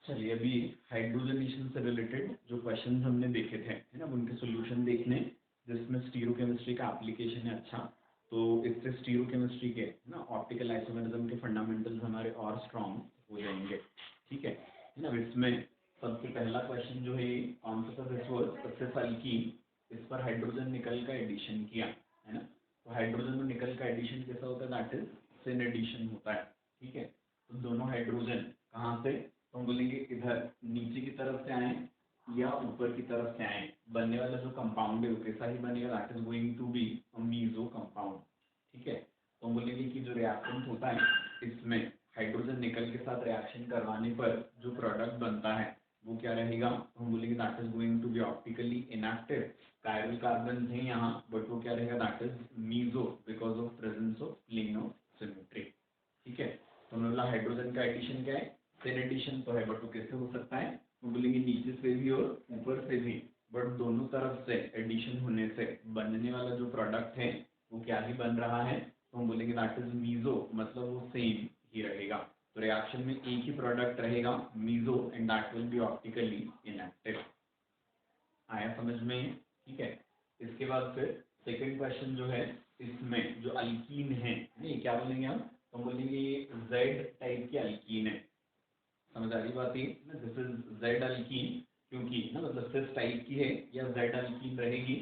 चलिए अभी हाइड्रोजनेशन से रिलेटेड जो क्वेश्चंस हमने देखे थे है ना, उनके सॉल्यूशन देखने, जिसमें स्टीरियोकेमिस्ट्री का एप्लीकेशन है। अच्छा, तो इससे स्टीरियोकेमिस्ट्री के ना ऑप्टिकल आइसोमेरिज्म के फंडामेंटल्स हमारे और स्ट्रांग हो जाएंगे। ठीक है ना। इसमें सबसे पहला क्वेश्चन जो है कौन सा था, दिस वाज सक्सेस अल्कीन, इस पर हाइड्रोजन निकल का एडिशन किया है ना। तो हाइड्रोजन और निकल का एडिशन कैसा होता है, दैट इज सिन एडिशन होता है। ठीक है, तो दोनों हाइड्रोजन कहाँ से, तो हम बोलेंगे इधर नीचे की तरफ से आए या ऊपर की तरफ से आए, बनने वाला जो कंपाउंड है वो कैसा ही बनेगा, that is going to be a meso compound. ठीक है, तो हम बोलेंगे कि जो रिएक्टेंट होता है इसमें हाइड्रोजन निकल के साथ रिएक्शन करवाने पर जो प्रोडक्ट बनता है वो क्या रहेगा, तो हम बोलेंगे that is going to be optically inactive. Chiral carbon है यहाँ, बट वो क्या रहेगा, that is meso because of presence of plane of symmetry. ठीक है, तो हमने बोला हाइड्रोजन का एडिशन क्या है, सिन एडिशन तो है, बट वो कैसे हो सकता है, तो बोलेंगे नीचे से भी और ऊपर से भी, बट दोनों तरफ से एडिशन होने से बनने वाला जो प्रोडक्ट है वो क्या ही बन रहा है, तो हम बोलेंगे दैट इज मीजो, मतलब वो सेम ही रहेगा। तो रिएक्शन में एक ही प्रोडक्ट रहेगा meso and that will be optically inactive. आया समझ में। ठीक है, इसके बाद फिर सेकंड क्वेश्चन जो है, इसमें जो अल्कीन है ये क्या बोलेंगे हम, तो हम बोलेंगे ये जेड टाइप की अल्कीन है। समझ आ रही बात है ना, दिस इज जेड अल्कीन, क्योंकि ना मतलब सिस टाइप की है या जेड अल्कीन रहेगी,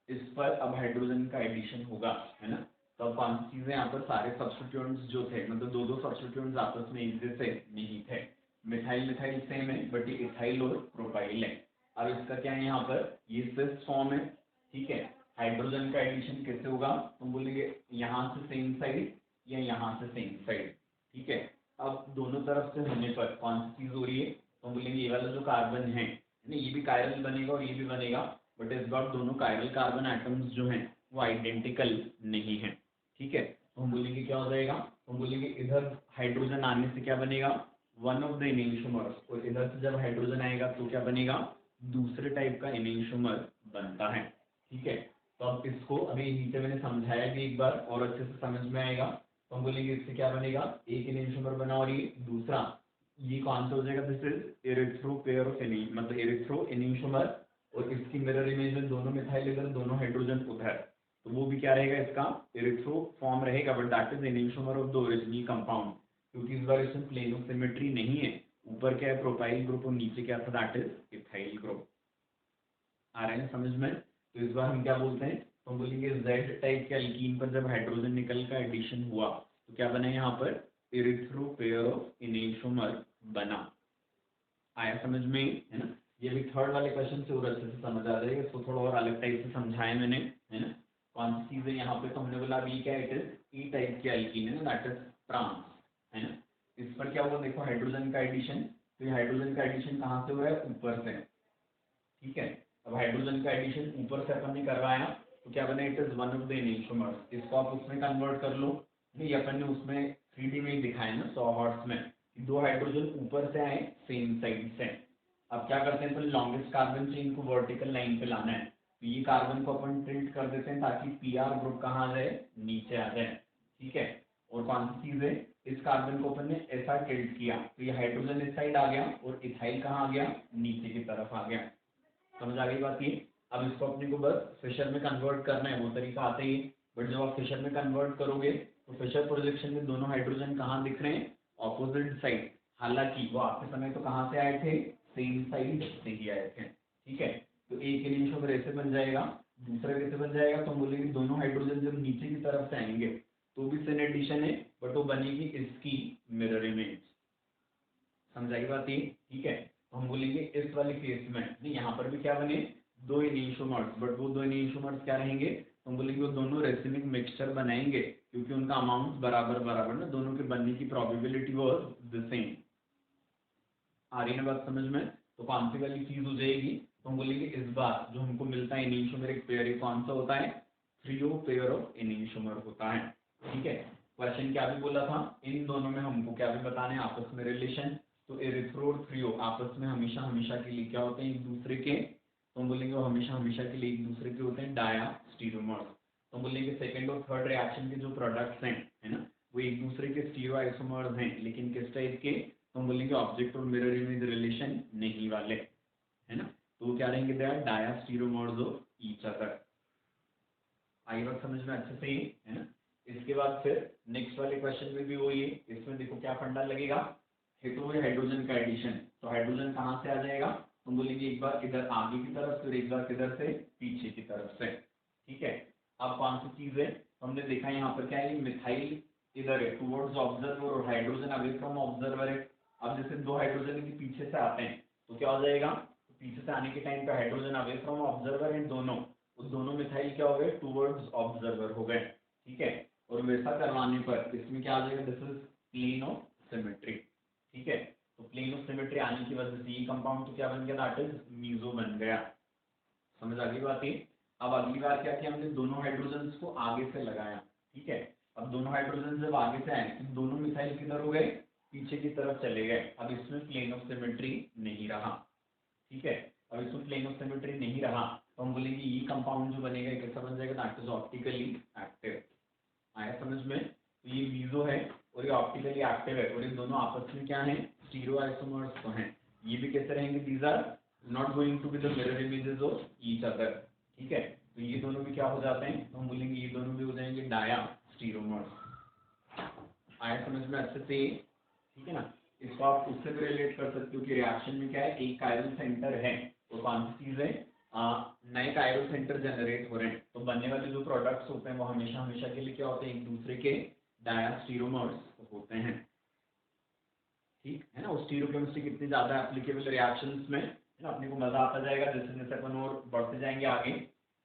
इस पर अब हाइड्रोजन का एडिशन होगा है ना। तो अब कौन सी चीजें यहाँ पर, सारे सब्स्टिट्यूएंट्स जो थे, मतलब दो दो सब्स्टिट्यूएंट्स आपस में एक जैसे नहीं थे। मिथाइल मिथाइल सेम है, बट ये इथाइल और प्रोपाइल है। अब इसका क्या है यहाँ पर, ये सिस फॉर्म है। ठीक है, हाइड्रोजन का एडिशन कैसे होगा, तुम बोलेंगे यहाँ से सेम साइड या यहाँ से सेम साइड। ठीक है, अब दोनों तरफ से होने पर कौन सी चीज हो रही है, तो हम बोलेंगे ये वाला जो कार्बन है ना, ये भी कायरल बनेगा और ये भी बनेगा, बट इस बार दोनों कायरल कार्बन एटम्स जो हैं वो आइडेंटिकल नहीं है। ठीक है, तो हम बोलेंगे क्या हो जाएगा, तो हम बोलेंगे इधर हाइड्रोजन आने से क्या बनेगा, वन ऑफ द इनेंशियोमर्स, और इधर से जब हाइड्रोजन आएगा तो क्या बनेगा, दूसरे टाइप का इनेंशियोमर बनता है। ठीक है, तो अब इसको अभी नीचे मैंने समझाया भी एक बार और अच्छे से समझ में आएगा। तो हम बोलेंगे इससे क्या बनेगा, एक इनेंशियोमर बना और ये दूसरा, ये कौन सा हो जाएगा, this is erythro pair of मतलब एरिथ्रो इनेंशियोमर, और इसकी मिरर इमेज में दोनों मिथाइल इधर दोनों हाइड्रोजन उधर, तो वो भी क्या रहेगा, इसका एरिथ्रो फॉर्म रहेगा, but that is enantiomer of the original compound, क्योंकि इस बार इसमें प्लेनो सिमेट्री नहीं है, ऊपर क्या है प्रोपाइल ग्रुप और नीचे क्या था, दैट इज इथाइल ग्रुप। आ रहे हैं समझ में। तो इस बार हम क्या बोलते हैं, तो हम बोलेंगे जेड टाइप के अल्कीन पर जब हाइड्रोजन निकल का एडिशन हुआ तो क्या बना यहाँ पर, इरिथ्रो पेयर ऑफ इनेंशियोमर बना। आया समझ में है ना। ये भी थर्ड वाले क्वेश्चन से और अच्छे से समझ आ जाएगा, इसको थोड़ा और अलग टाइप से समझाया मैंने है ना। कौन सी चीजें यहाँ पे, तो हमने बोला अभी क्या, इट इज ई टाइप के अल्कीन है ना, दैट इज ट्रांस है ना। इस पर क्या हुआ देखो, हाइड्रोजन का एडिशन, तो ये हाइड्रोजन का एडिशन कहाँ से हो रहा है, ऊपर से। ठीक है, अब हाइड्रोजन का एडिशन ऊपर से अपन ने करवाया तो क्या बना, it is one of the enantiomers. इसको आप उसमें कन्वर्ट कर लो, नहीं अपन ने उसमें 3D में ही दिखाया ना 100 हॉर्स में, दो हाइड्रोजन ऊपर से आए सेम साइड से। अब क्या करते हैं अपन, लॉन्गेस्ट कार्बन चेन को वर्टिकल लाइन पे लाना है, तो ये कार्बन को अपन टिल्ट कर देते हैं ताकि पीआर ग्रुप कहाँ आ जाए, नीचे आ जाए। ठीक है, और कौन सी चीज है, इस कार्बन को अपन ने ऐसा टिल्ट किया तो ये हाइड्रोजन इस साइड आ गया और इथाइल कहाँ आ गया, नीचे की तरफ आ गया। समझ आ गई बात ये। अब इसको अपने को बस फिशर में कन्वर्ट करना है, वो तरीका आता ही है, बट जब आप फिशर में कन्वर्ट करोगे तो फिशर प्रोजेक्शन में दोनों हाइड्रोजन कहाँ दिख रहे हैं, ऑपोजिट साइड। हालांकि वो आपके समय तो कहाँ से आए थे, सेम साइड से ही आए थे। ठीक है, तो एक इनिशियल ऐसे बन जाएगा, दूसरा कैसे बन जाएगा, तो हम बोलेंगे दोनों हाइड्रोजन जब नीचे की तरफ से आएंगे तो भी सेम एडिशन है, बट वो बनेगी इसकी मिरर इमेज। समझाई बात ये। ठीक है, तो हम बोलेंगे इस वाले केस में नहीं, यहाँ पर भी क्या बने, दो इनिशियोमर्स, बट वो दो इनिशियोमर्स क्या रहेंगे, तो हम बोलेंगे वो दोनों रेसिमिक मिक्सचर बनाएंगे, क्योंकि उनका अमाउंट बराबर बराबर ना, दोनों के बनने की प्रोबेबिलिटी वाज द सेम। आ रही है ना बात समझ में। तो कौन सी वाली चीज हो जाएगी, तो हम बोलेंगे इस बार जो हमको मिलता है इनिशियोमर एक पेयर, ये कौन सा होता है, थ्रियो पेयर ऑफ इनिशियोमर होता है। ठीक है, क्वेश्चन क्या भी बोला था, इन दोनों में हमको क्या भी बताना है, आपस में रिलेशन। तो एरिथ्रो और थ्रियो आपस में हमेशा हमेशा के लिए क्या होते हैं, एक दूसरे के, तो हम बोलेंगे वो हमेशा हमेशा के लिए एक दूसरे के होते हैं डाया स्टीरियोमर्स। तो हम बोलेंगे सेकंड और थर्ड रिएक्शन के जो प्रोडक्ट्स हैं है ना, वो एक दूसरे के स्टीरियो आइसोमर्स हैं, लेकिन किस टाइप के, तो हम बोलेंगे ऑब्जेक्ट और मिरर इमेज रिलेशन नहीं वाले, है ना, तो वो क्या रहेंगे, they are diastereomers of each other. आई बात समझ में अच्छे से ही, है ना। इसके बाद फिर नेक्स्ट वाले क्वेश्चन में भी वही है, इसमें देखो क्या फंडा लगेगा, हेटेरो हाइड्रोजन का एडिशन, तो हाइड्रोजन कहाँ से आ जाएगा, तुम बोलेंगे एक बार इधर आगे की तरफ से और एक बार किधर से, पीछे की तरफ से, ठीक है। अब कौन सी चीज है, हमने देखा यहाँ पर क्या है, मिथाइल इधर है टुवर्ड्स ऑब्जर्वर और हाइड्रोजन अवे फ्रॉम ऑब्जर्वर है। अब जैसे दो हाइड्रोजन के पीछे से आते हैं तो क्या हो जाएगा, तो पीछे से आने के टाइम पे hydrogen away from observer and दोनों, उस दोनों मिथाइल क्या हो गए, टुवर्ड्स ऑब्जर्वर हो गए, ठीक है। और वैसा करवाने पर इसमें क्या आ जाएगा, this is plane of symmetry, ठीक है। तो प्लेन ऑफ सिमेट्री आने की वजह से ये कंपाउंड तो क्या बन गया, दैट इज मीजो बन गया। समझ आ गई बात है। अब अगली बार क्या किया हमने, दोनों हाइड्रोजन को आगे से लगाया, ठीक है। अब दोनों हाइड्रोजन जब आगे से आए तो दोनों मिथाइल किधर हो गए, पीछे की तरफ चले गए। अब इसमें प्लेन ऑफ सिमेट्री नहीं रहा, ठीक है। अब इसमें प्लेन ऑफ सिमेट्री नहीं रहा तो हम बोलेंगे ये कंपाउंड जो बनेगा कैसा बन जाएगा, दैट इज ऑप्टिकली एक्टिव। आया समझ में, तो ये मीजो है और ये ऑप्टिकली एक्टिव है और ये दोनों आपस में क्या है, स्टीरियो आइसोमर्स तो हैं। ये भी कैसे रहेंगे, these are not going to be the mirror images of each other, ठीक है। तो ये दोनों भी क्या हो जाते हैं, तो हम बोलेंगे ये दोनों भी हो जाएंगे डाया स्टीरोमर्स। आया समझ में अच्छे से, ठीक है ना। इसको आप उससे भी रिलेट कर सकते हो कि रिएक्शन में क्या है, एक कायरल सेंटर है तो कौन सी चीज है, नए कायरल सेंटर जनरेट हो रहे हैं, तो बनने वाले जो प्रोडक्ट्स होते हैं वो हमेशा हमेशा के लिए क्या होते हैं, एक दूसरे के डायास्टीरोमर्स होते हैं, ठीक है ना। और स्टीरियोकेमिस्ट्री कितनी ज्यादा एप्लीकेबल रिएक्शंस में, है ना, अपने को मजा आता जाएगा जैसे जैसे अपन और बढ़ते जाएंगे आगे।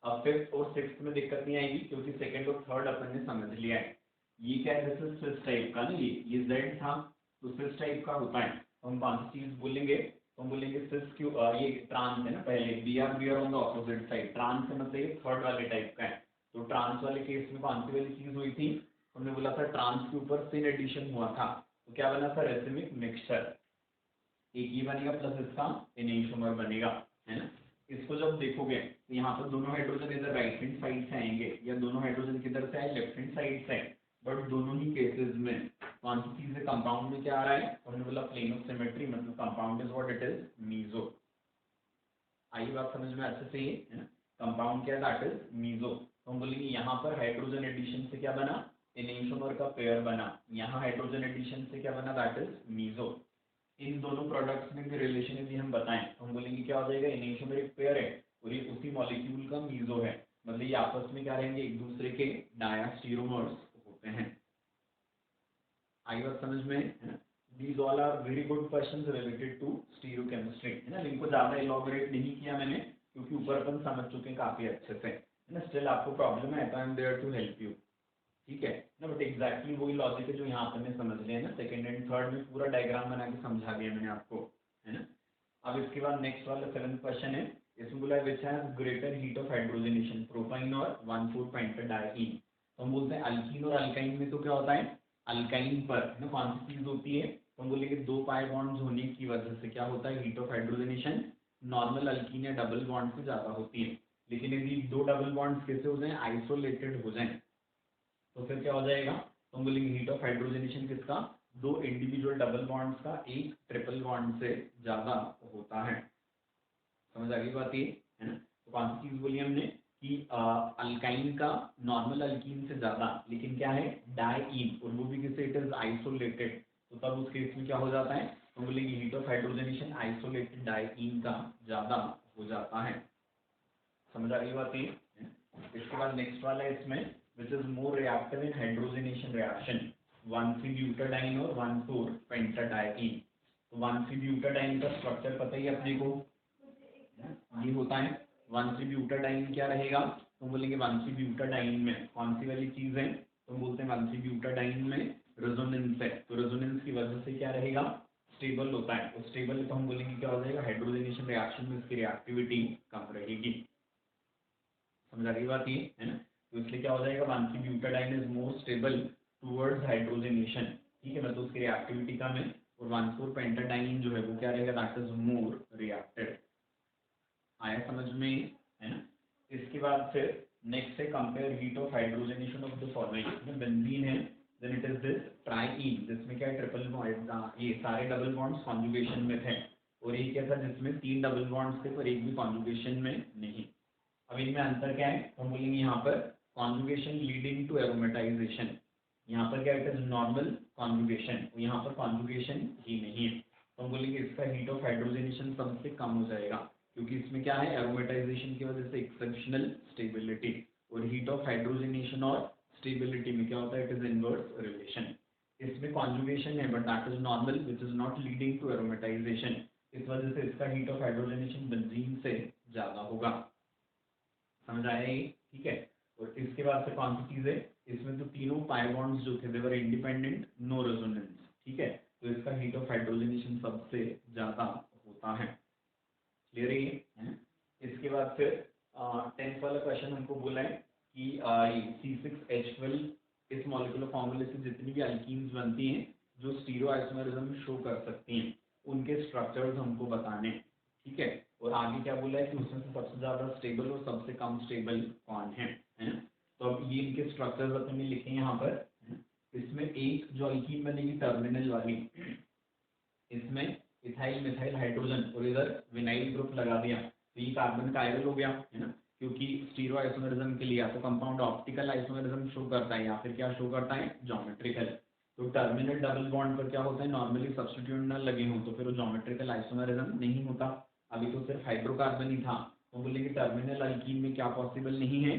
अब फिफ्थ और सिक्स्थ में दिक्कत नहीं आएगी क्योंकि सेकंड और थर्ड अपन ने समझ लिया है। ये क्या है, दिस इज स्विस टाइप का ना, ये जेड था तो स्विस टाइप का होता है, तो हम कौन सी चीज बोलेंगे, तो हम बोलेंगे स्विस क्यू, ये ट्रांस है ना, पहले B R on the opposite side, trans से मतलब ये थर्ड वाले टाइप का है। तो ट्रांस वाले केस में कौन सी वाली चीज हुई थी, हमने बोला था ट्रांस के ऊपर सिन एडिशन हुआ था, तो क्या बना था, रेसिमिक मिक्सचर, एक ये बनेगा प्लस इसका एनेंटियोमर बनेगा, है ना। इसको जब देखोगे तो यहाँ पर दोनों हाइड्रोजन इधर राइट हैंड साइड से आएंगे या दोनों हाइड्रोजन किधर से आए, लेफ्ट हैंड साइड से, बट दोनों ही केसेस में कौन सी चीज है, कंपाउंड में क्या आ रहा है, हमने बोला प्लेन ऑफ सिमेट्री, मतलब compound is what it is, meso. आई बात समझ में अच्छे से ही, है ना। कंपाउंड क्या है, दैट इज मीजो। तो हम बोलेंगे यहाँ पर हाइड्रोजन एडिशन से क्या बना, एनेंटियोमर का पेयर बना, यहाँ हाइड्रोजन एडिशन से क्या बना, दैट इज मीजो। इन दोनों प्रोडक्ट्स में भी रिलेशन यदि हम बताएं तो हम बोलेंगे क्या हो जाएगा, एनेंटियोमर एक पेयर है और ये उसी मॉलिक्यूल का मीजो है, मतलब ये आपस में क्या रहेंगे, एक दूसरे के डायास्टीरोमर्स होते हैं। आई बात समझ में, है ना। These all are very good questions related to stereochemistry, है ना। इनको ज्यादा इलॉबरेट नहीं किया मैंने क्योंकि ऊपर अपन समझ चुके हैं काफी अच्छे से, है ना। स्टिल आपको प्रॉब्लम है तो I am there to help you, ठीक है ना। बट एग्जैक्टली वही लॉजिक है जो यहाँ पर मैं समझ लिया है ना, सेकंड एंड थर्ड में पूरा डायग्राम बना के समझा दिया मैंने आपको, है ना। अब इसके बाद नेक्स्ट वाला सेवेंथ क्वेश्चन है, इसमें बोला which has greater heat of hydrogenation, propyne और 1,4 पेंटाडाईन। तो हम बोलते हैं अल्कीन और अल्काइन में तो क्या होता है, अल्काइन पर ना कौन सी चीज होती है, तो हम बोलेंगे दो पाई बॉन्ड्स होने की वजह से क्या होता है, heat of hydrogenation normal alkyne या डबल बॉन्ड से ज्यादा होती है। लेकिन यदि दो डबल बॉन्ड्स कैसे हो जाए, आइसोलेटेड हो जाए तो फिर क्या हो जाएगा, तो हम बोलेंगे हीट ऑफ हाइड्रोजनेशन किसका, दो इंडिविजुअल डबल बॉन्ड्स का एक ट्रिपल बॉन्ड से ज्यादा होता है। समझ आ गई बात ये, है ना। तो कौन सी चीज बोली हमने कि अल्काइन का नॉर्मल अल्कीन से ज्यादा, लेकिन क्या है डाईन, और वो भी किससे, इट इज आइसोलेटेड, तो तब उस केस में क्या हो जाता है, तो बोलेंगे heat of hydrogenation isolated dine का ज्यादा हो जाता है। समझ आ गई बात ये, है ना? इसके बाद नेक्स्ट वाला है इसमें which is more reactive in hydrogenation reaction 1,3-butadiene और 1,4-pentadiene। तो 1,3-butadiene का स्ट्रक्चर पता ही अपने को, ये होता है 1,3-butadiene क्या रहेगा, तो बोलेंगे 1,3-butadiene में कौन सी वाली चीज है, तो बोलते हैं 1,3-butadiene में रेजोनेंस है, तो रेजोनेंस की वजह से क्या रहेगा, स्टेबल होता है, तो स्टेबल है तो हम बोलेंगे क्या हो जाएगा, हाइड्रोजनेशन रिएक्शन में इसकी रिएक्टिविटी कम रहेगी। समझ आ गई बात ये, है ना। तो इसलिए क्या हो जाएगा, 1,3-butadiene is more stable towards hydrogenation, ठीक है, मतलब उसकी रिएक्टिविटी कम है, और 1,4-pentadiene जो है वो क्या रहेगा, दैट इज मोर रिएक्टिव। आया समझ में, है ना। इसके बाद फिर नेक्स्ट है compare heat of hydrogenation of the following, benzene है then it is this triene, जिसमें क्या है ट्रिपल बॉन्ड, ये सारे डबल बॉन्ड्स कॉन्जुगेशन में थे, और एक क्या था जिसमें 3 डबल बॉन्ड्स थे पर एक भी कॉन्जुगेशन में नहीं। अब इनमें अंतर क्या है, तो हम बोलेंगे यहाँ पर कॉन्जुगेशन लीडिंग टू एरोमेटाइजेशन, यहाँ पर क्या है नॉर्मल कॉन्जुगेशन, यहाँ पर कॉन्जुगेशन ही नहीं है, तो हम बोलेंगे इसका हीट ऑफ हाइड्रोजनेशन सबसे कम हो जाएगा, क्योंकि इसमें क्या है एरोमेटाइजेशन की वजह से एक्सेप्शनल स्टेबिलिटी, और हीट ऑफ हाइड्रोजनेशन और स्टेबिलिटी में क्या होता है, इट इज इनवर्स रिलेशन। इसमें कॉन्जुगेशन है but that is normal which is not leading to aromatization, इस वजह से इसका हीट ऑफ हाइड्रोजनेशन बेंजीन से ज़्यादा होगा। समझ आया ये, ठीक है। और इसके बाद से कौन सी चीज़ है, इसमें तो तीनों पाई बॉन्ड्स जो थे दे वर इंडिपेंडेंट, नो रेजोनेंस, ठीक है, तो इसका हीट ऑफ हाइड्रोजनेशन सबसे ज़्यादा होता है। क्लियर है। इसके बाद फिर 10th वाला क्वेश्चन हमको बोला है कि C6H12 इस मॉलिक्यूलर फॉर्मूले से जितनी भी अल्कीन्स बनती हैं जो स्टीरियोआइसोमेरिज्म शो कर सकती हैं उनके स्ट्रक्चर्स हमको बताने, ठीक है। और आगे क्या बोला है कि उसमें से सबसे ज़्यादा स्टेबल और सबसे कम स्टेबल कौन है ना? तो अब ये इनके स्ट्रक्चर्स अपने लिखे यहाँ पर, इसमें एक जो अल्कीन बनेगी टर्मिनल वाली, इसमें इथाइल मिथाइल हाइड्रोजन और इधर विनाइल ग्रुप लगा दिया, तो ये कार्बन का आयरल हो गया है ना, क्योंकि स्टीरो आइसोमेरिज्म के लिए या तो कंपाउंड ऑप्टिकल आइसोमेरिज्म शो करता है या फिर क्या शो करता है ज्योमेट्रिकल। तो टर्मिनल डबल बॉन्ड पर क्या होता है, नॉर्मली सब्स्टिट्यूट न लगे हों तो फिर वो ज्योमेट्रिकल आइसोमेरिज्म नहीं होता। अभी तो सिर्फ हाइड्रोकार्बन ही था, तो बोलेंगे टर्मिनल अल्कीन में क्या पॉसिबल नहीं है,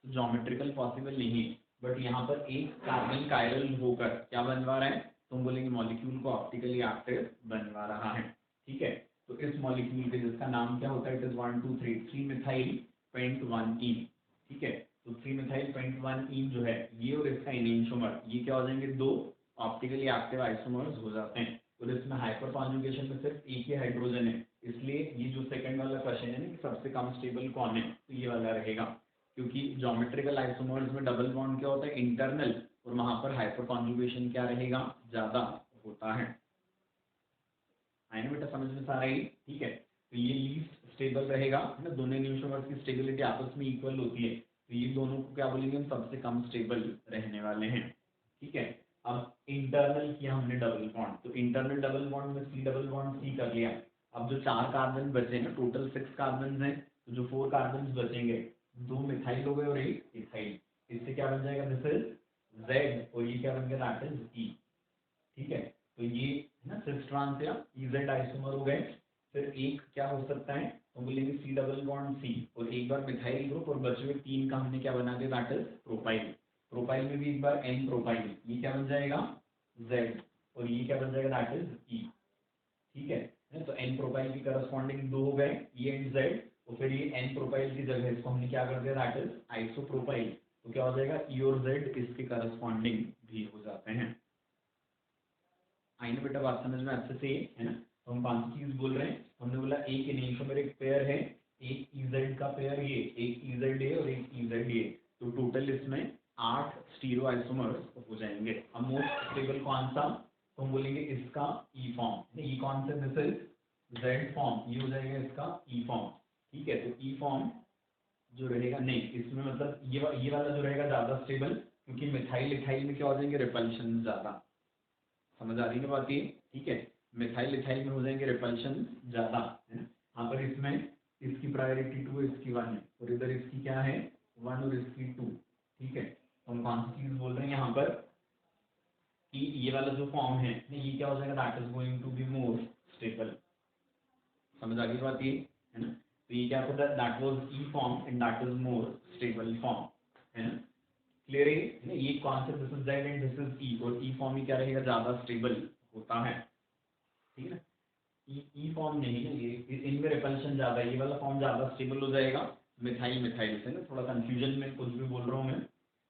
ज्योमेट्रिकल पॉसिबल नहीं है, बट यहाँ पर एक कार्बन कायरल होकर क्या बनवा रहा है, तो हम बोलेंगे मॉलिक्यूल को ऑप्टिकली एक्टिव बनवा रहा है, ठीक है। तो इस मॉलिक्यूल के जिसका नाम क्या होता है, इट इज 1 2 3 3 मिथाइल पेंट 1 ईन, ठीक है। तो 3 मिथाइल पेंट 1 ईन जो है ये और इसका इनेंशियोमर, ये क्या हो जाएंगे, दो ऑप्टिकली एक्टिव आइसोमर्स हो जाते हैं, और इसमें हाइपर कॉन्जुगेशन में सिर्फ एक ही हाइड्रोजन है, इसलिए ये जो सेकंड वाला क्वेश्चन है ना कि सबसे कम स्टेबल कौन है, तो ये वाला रहेगा, क्योंकि ज्योमेट्रिकल आइसोमर्स में डबल बॉन्ड क्या होता है इंटरनल, और वहां पर हाइपर कॉन्जुगेशन क्या रहेगा, ज्यादा होता है। आए ना बेटा समझ में सारा ही, ठीक है। तो ये लीस्ट स्टेबल रहेगा ना, दोनों न्यूट्रॉन्स की स्टेबिलिटी आपस में इक्वल होती है, तो ये दोनों को क्या बोलेंगे, हम सबसे कम स्टेबल रहने वाले हैं, ठीक है। अब इंटरनल किया हमने डबल बॉन्ड, तो इंटरनल डबल बॉन्ड में सी डबल बॉन्ड सी कर लिया। अब जो 4 कार्बन बचे ना, टोटल 6 कार्बन हैं, तो जो 4 कार्बन बचेंगे, 2 मिथाइल हो गए और 1 इथाइल, इससे क्या बन जाएगा, दिस इज जेड, और ये क्या बन गया, दैट इज ई, ठीक है। तो ये है ना सिस ट्रांस या इजेड आइसोमर हो गए। फिर एक क्या हो सकता है, तो बोलेंगे सी डबल बॉन्ड सी, और एक बार मिथाइल ग्रुप, और बचे हुए 3 का हमने क्या बना दिया, दैट इज प्रोपाइल। प्रोपाइल में भी एक बार एन प्रोपाइल, ये क्या बन जाएगा, जेड, और ये क्या बन जाएगा, दैट इज ई, ठीक है। तो एन प्रोपाइल की करस्पॉन्डिंग 2 हो गए, ई एंड जेड, और फिर ये एन प्रोपाइल की जगह इसको हमने क्या कर दिया, दैट इज आइसोप्रोपाइल, तो क्या हो जाएगा, ई और जेड इसके करस्पॉन्डिंग भी हो जाते हैं। आई ना बेटा बात समझ में अच्छे से, है ना। तो हम 5 चीज बोल रहे हैं, हमने बोला एक इनेंशियोमर एक पेयर है, एक इजेड का पेयर ये, एक इजेड ए और एक इजेड ए, तो टोटल इसमें 8 स्टीरो आइसोमर्स हो जाएंगे। अब मोस्ट स्टेबल कौन सा, तो हम बोलेंगे इसका ई फॉर्म, ई कौन सा, दिस इज जेड फॉर्म, ये हो जाएगा इसका ई फॉर्म, ठीक है। तो ई फॉर्म जो रहेगा, नहीं इसमें मतलब ये वाला जो रहेगा ज्यादा स्टेबल, क्योंकि मिथाइल इथाइल में क्या हो जाएंगे, रिपल्शन ज्यादा, समझ आ रही है बात ये, ठीक है। मिथाइल इथाइल में हो जाएंगे रिपल्शन ज्यादा, है ना। यहाँ पर इसमें इसकी प्रायोरिटी 2 इसकी 1 है, और इधर इसकी क्या है 1 और इसकी 2, ठीक है। तो हम कौन सी चीज बोल रहे हैं यहाँ पर कि ये वाला जो फॉर्म है ये क्या हो जाएगा, that is going to be more stable, समझ आ गई बात ये, है ना। तो ये क्या होता है, that was E form and that is more stable form, है ना। क्लियर है, ये concept this is Z and this is E, और ई फॉर्म ही क्या रहेगा, ज्यादा स्टेबल होता है, ठीक है ना। ई फॉर्म नहीं है ये, इनमें रिपल्शन ज्यादा है, ये वाला फॉर्म ज्यादा स्टेबल हो जाएगा मिथाइल मिथाइल से ना, थोड़ा कंफ्यूजन में कुछ भी बोल रहा हूँ मैं।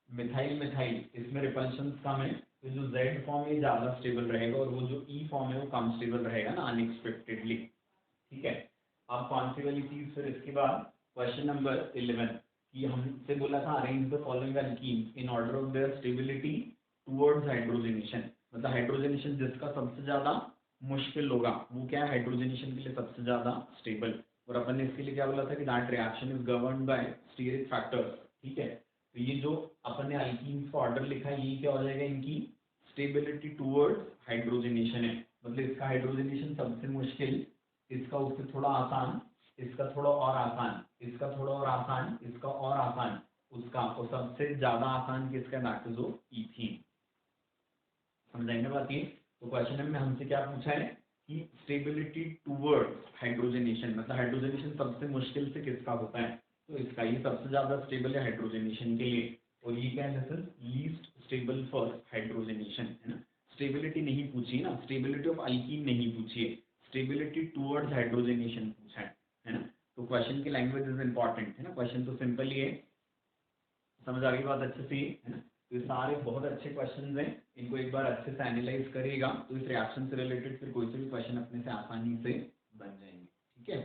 मिथाइल मिथाइल इसमें रिपल्शन कम है, तो जो जेड फॉर्म है ज्यादा स्टेबल रहेगा, और वो जो ई फॉर्म है वो कम स्टेबल रहेगा ना अनएक्सपेक्टेडली, ठीक है। अब कौन सी वाली चीज, फिर इसके बाद क्वेश्चन नंबर 11 कि हमसे बोला था arrange the following alkyne in order of their stability towards hydrogenation, मतलब हाइड्रोजनेशन जिसका सबसे ज्यादा मुश्किल होगा वो क्या है, हाइड्रोजनेशन के लिए सबसे ज्यादा स्टेबल, और अपन ने इसके लिए क्या बोला था कि that reaction is governed by steric factors, ठीक है। तो ये जो अपन ने अल्कीन्स का ऑर्डर लिखा है ये क्या हो जाएगा, इनकी स्टेबिलिटी टूवर्ड्स हाइड्रोजनेशन है, मतलब इसका हाइड्रोजनेशन सबसे मुश्किल, इसका उससे थोड़ा आसान, इसका थोड़ा और आसान, इसका थोड़ा और आसान, इसका और आसान, उसका और सबसे ज्यादा आसान किसका, दैट इज इथीन। समझाएंगे बात ये। तो क्वेश्चन में हमसे क्या पूछा है कि स्टेबिलिटी टूवर्ड्स हाइड्रोजनेशन, मतलब हाइड्रोजनेशन सबसे मुश्किल से किसका होता है, तो इसका, ये सबसे ज्यादा स्टेबल है हाइड्रोजनेशन के लिए, और ये क्या है, this is least stable for hydrogenation, है ना। स्टेबिलिटी नहीं पूछी ना, स्टेबिलिटी ऑफ अल्कीन नहीं पूछी है, स्टेबिलिटी टूवर्ड्स हाइड्रोजनेशन पूछा है ना। तो क्वेश्चन की लैंग्वेज इज इंपॉर्टेंट, है ना। क्वेश्चन तो सिंपल ही है, समझ आ गई बात अच्छे से, है ना। तो ये सारे बहुत अच्छे क्वेश्चंस हैं, इनको एक बार अच्छे से एनालाइज करिएगा, तो इस रिएक्शन से रिलेटेड फिर कोई से भी क्वेश्चन अपने से आसानी से बन जाएंगे, ठीक है।